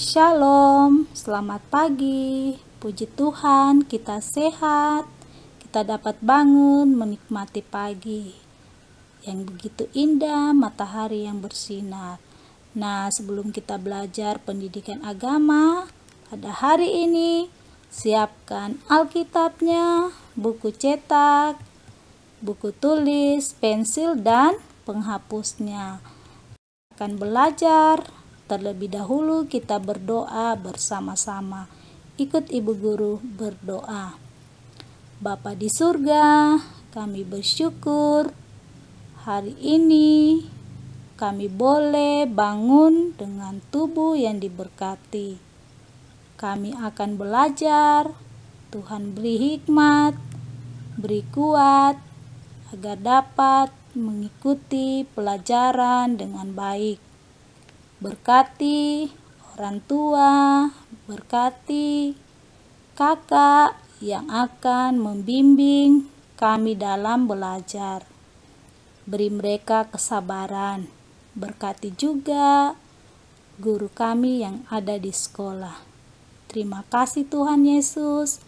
Shalom, selamat pagi. Puji Tuhan, kita sehat. Kita dapat bangun menikmati pagi yang begitu indah, matahari yang bersinar. Nah, sebelum kita belajar pendidikan agama pada hari ini, siapkan Alkitabnya, buku cetak, buku tulis, pensil, dan penghapusnya. Akan belajar. Terlebih dahulu kita berdoa bersama-sama. Ikut Ibu Guru berdoa. Bapa di surga, kami bersyukur hari ini kami boleh bangun dengan tubuh yang diberkati. Kami akan belajar, Tuhan beri hikmat, beri kuat, agar dapat mengikuti pelajaran dengan baik. Berkati orang tua, berkati kakak yang akan membimbing kami dalam belajar. Beri mereka kesabaran. Berkati juga guru kami yang ada di sekolah. Terima kasih Tuhan Yesus,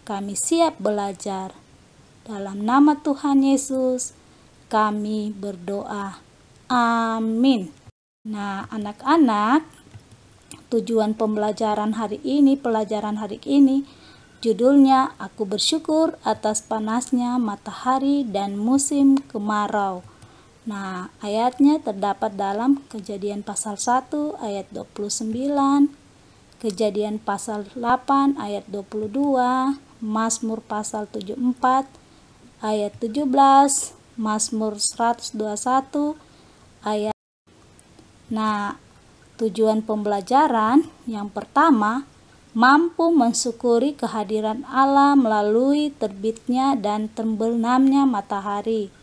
kami siap belajar. Dalam nama Tuhan Yesus, kami berdoa. Amin. Nah, anak-anak, tujuan pelajaran hari ini, judulnya Aku Bersyukur Atas Panasnya Matahari dan Musim Kemarau. Nah, ayatnya terdapat dalam Kejadian pasal 1 ayat 29, Kejadian pasal 8 ayat 22, Mazmur pasal 74 ayat 17, Mazmur 121 ayat. Nah, tujuan pembelajaran yang pertama, mampu mensyukuri kehadiran Allah melalui terbitnya dan terbenamnya matahari.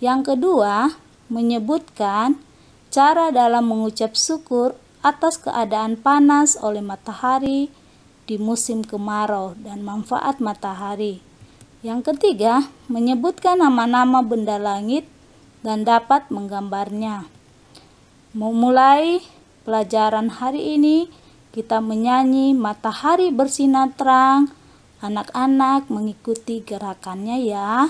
Yang kedua, menyebutkan cara dalam mengucap syukur atas keadaan panas oleh matahari di musim kemarau dan manfaat matahari. Yang ketiga, menyebutkan nama-nama benda langit dan dapat menggambarnya. Memulai pelajaran hari ini, kita menyanyi Matahari Bersinar Terang. Anak-anak mengikuti gerakannya ya.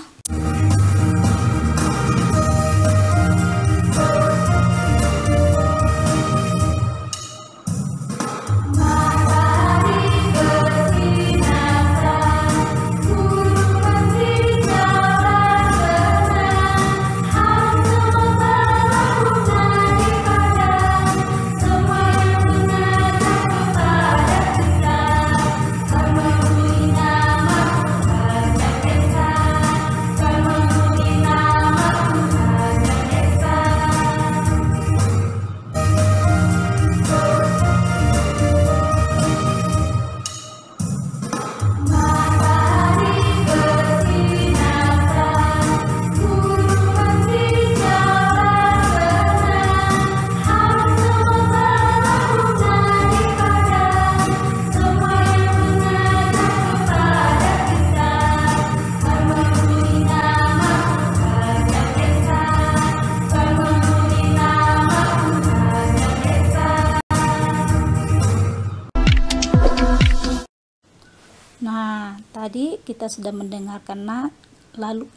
Nah, tadi kita sudah mendengarkan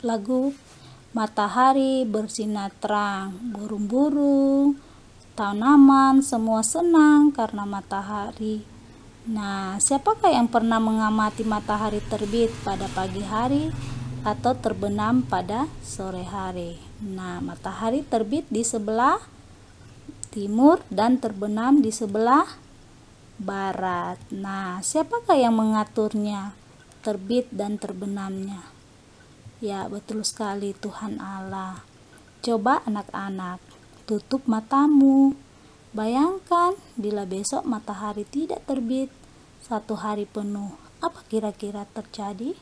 lagu Matahari Bersinar Terang. Burung-burung, tanaman, semua senang karena matahari. Nah, siapakah yang pernah mengamati matahari terbit pada pagi hari atau terbenam pada sore hari? Nah, matahari terbit di sebelah timur dan terbenam di sebelah barat. Nah, siapakah yang mengaturnya, terbit dan terbenamnya? Ya, betul sekali, Tuhan Allah. Coba anak-anak, tutup matamu. Bayangkan bila besok matahari tidak terbit 1 hari penuh, apa kira-kira terjadi?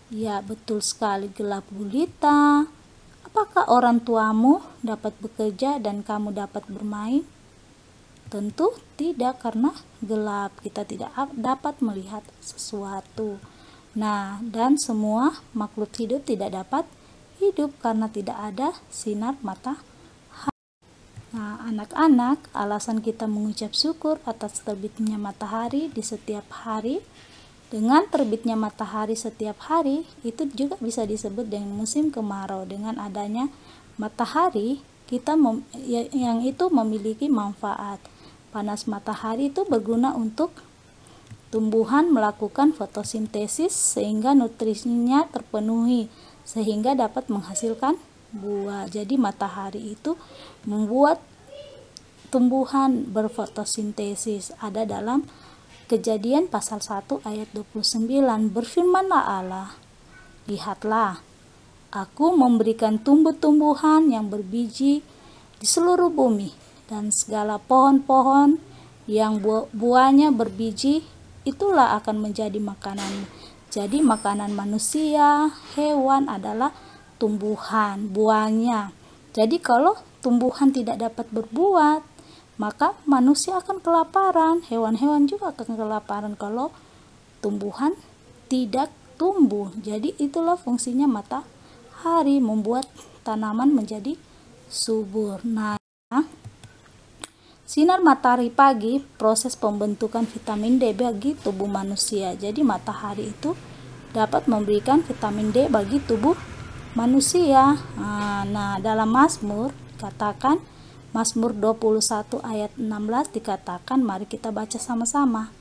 Ya, betul sekali, gelap gulita. Apakah orang tuamu dapat bekerja dan kamu dapat bermain? Tentu tidak, karena gelap, kita tidak dapat melihat sesuatu. Nah, dan semua makhluk hidup tidak dapat hidup karena tidak ada sinar matahari. Nah, anak-anak, alasan kita mengucap syukur atas terbitnya matahari di setiap hari, dengan terbitnya matahari setiap hari, itu juga bisa disebut dengan musim kemarau. Dengan adanya matahari, yang itu memiliki manfaat. Panas matahari itu berguna untuk tumbuhan melakukan fotosintesis sehingga nutrisinya terpenuhi, sehingga dapat menghasilkan buah. Jadi matahari itu membuat tumbuhan berfotosintesis. Ada dalam Kejadian pasal 1 ayat 29, berfirmanlah Allah, lihatlah, aku memberikan tumbuh-tumbuhan yang berbiji di seluruh bumi, dan segala pohon-pohon yang buahnya berbiji, itulah akan menjadi makananmu. Jadi makanan manusia, hewan adalah tumbuhan, buahnya. Jadi kalau tumbuhan tidak dapat berbuah, maka manusia akan kelaparan, hewan-hewan juga akan kelaparan kalau tumbuhan tidak tumbuh. Jadi itulah fungsinya matahari, membuat tanaman menjadi subur. Nah, sinar matahari pagi proses pembentukan vitamin D bagi tubuh manusia. Jadi matahari itu dapat memberikan vitamin D bagi tubuh manusia. Nah, dalam Mazmur katakan, Mazmur 21 ayat 16 dikatakan, mari kita baca sama-sama.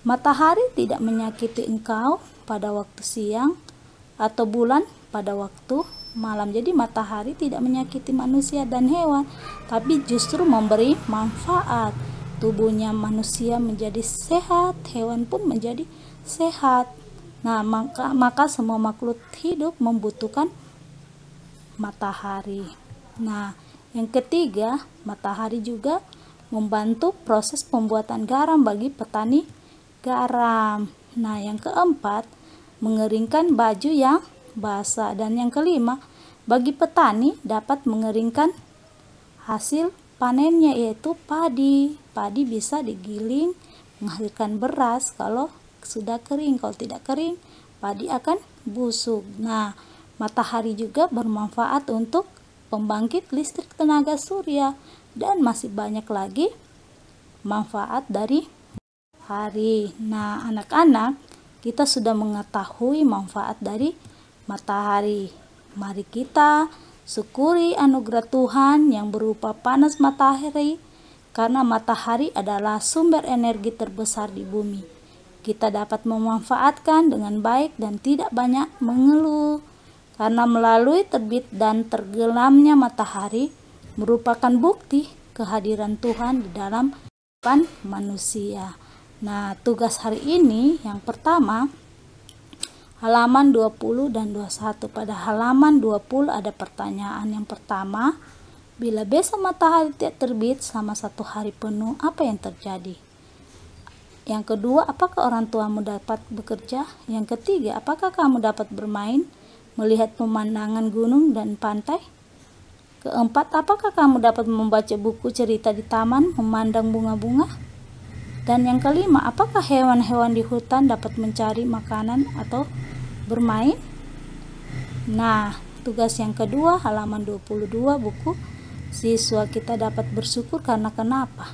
Matahari tidak menyakiti engkau pada waktu siang, atau bulan pada waktu malam. Jadi matahari tidak menyakiti manusia dan hewan, tapi justru memberi manfaat. Tubuhnya manusia menjadi sehat, hewan pun menjadi sehat. Nah, maka semua makhluk hidup membutuhkan matahari. Nah, yang ketiga, matahari juga membantu proses pembuatan garam bagi petani garam. Nah, yang keempat, mengeringkan baju yang basah. Dan yang kelima, bagi petani dapat mengeringkan hasil panennya, yaitu padi. Padi bisa digiling menghasilkan beras kalau sudah kering. Kalau tidak kering, padi akan busuk. Nah, matahari juga bermanfaat untuk pembangkit listrik tenaga surya, dan masih banyak lagi manfaat dari matahari. Nah, anak-anak, kita sudah mengetahui manfaat dari matahari. Mari kita syukuri anugerah Tuhan yang berupa panas matahari, karena matahari adalah sumber energi terbesar di bumi. Kita dapat memanfaatkan dengan baik dan tidak banyak mengeluh. Karena melalui terbit dan tenggelamnya matahari merupakan bukti kehadiran Tuhan di dalam kehidupan manusia. Nah, tugas hari ini yang pertama, halaman 20 dan 21. Pada halaman 20 ada pertanyaan yang pertama, bila besok matahari tidak terbit selama 1 hari penuh, apa yang terjadi? Yang kedua, apakah orang tuamu dapat bekerja? Yang ketiga, apakah kamu dapat bermain, melihat pemandangan gunung dan pantai? Keempat, apakah kamu dapat membaca buku cerita di taman, memandang bunga-bunga? Dan yang kelima, apakah hewan-hewan di hutan dapat mencari makanan atau bermain? Nah, tugas yang kedua, halaman 22 buku siswa kita dapat bersyukur karena kenapa?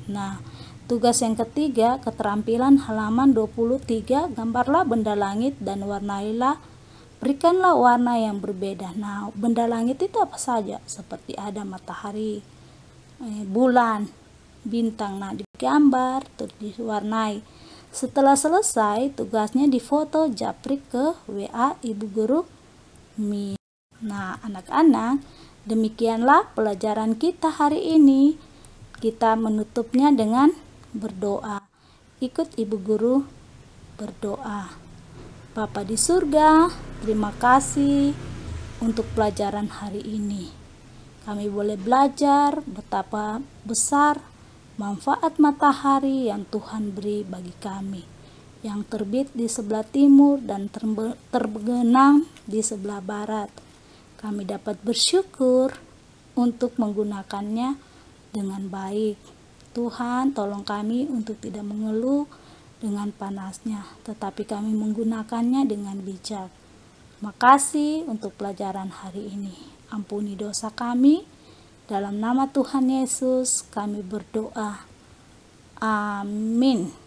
Nah, tugas yang ketiga, keterampilan halaman 23, gambarlah benda langit dan warnailah, berikanlah warna yang berbeda. Nah, benda langit itu apa saja? Seperti ada matahari, bulan, bintang. Nah, digambar, terus diwarnai. Setelah selesai, tugasnya difoto, japri ke WA Ibu Guru Mi. Nah, anak-anak, demikianlah pelajaran kita hari ini. Kita menutupnya dengan berdoa. Ikut Ibu Guru berdoa. Bapa di surga, terima kasih untuk pelajaran hari ini. Kami boleh belajar betapa besar manfaat matahari yang Tuhan beri bagi kami, yang terbit di sebelah timur dan terbenam di sebelah barat. Kami dapat bersyukur untuk menggunakannya dengan baik. Tuhan, tolong kami untuk tidak mengeluh dengan panasnya, tetapi kami menggunakannya dengan bijak. Makasih untuk pelajaran hari ini. Ampuni dosa kami, Dalam nama Tuhan Yesus kami berdoa. Amin.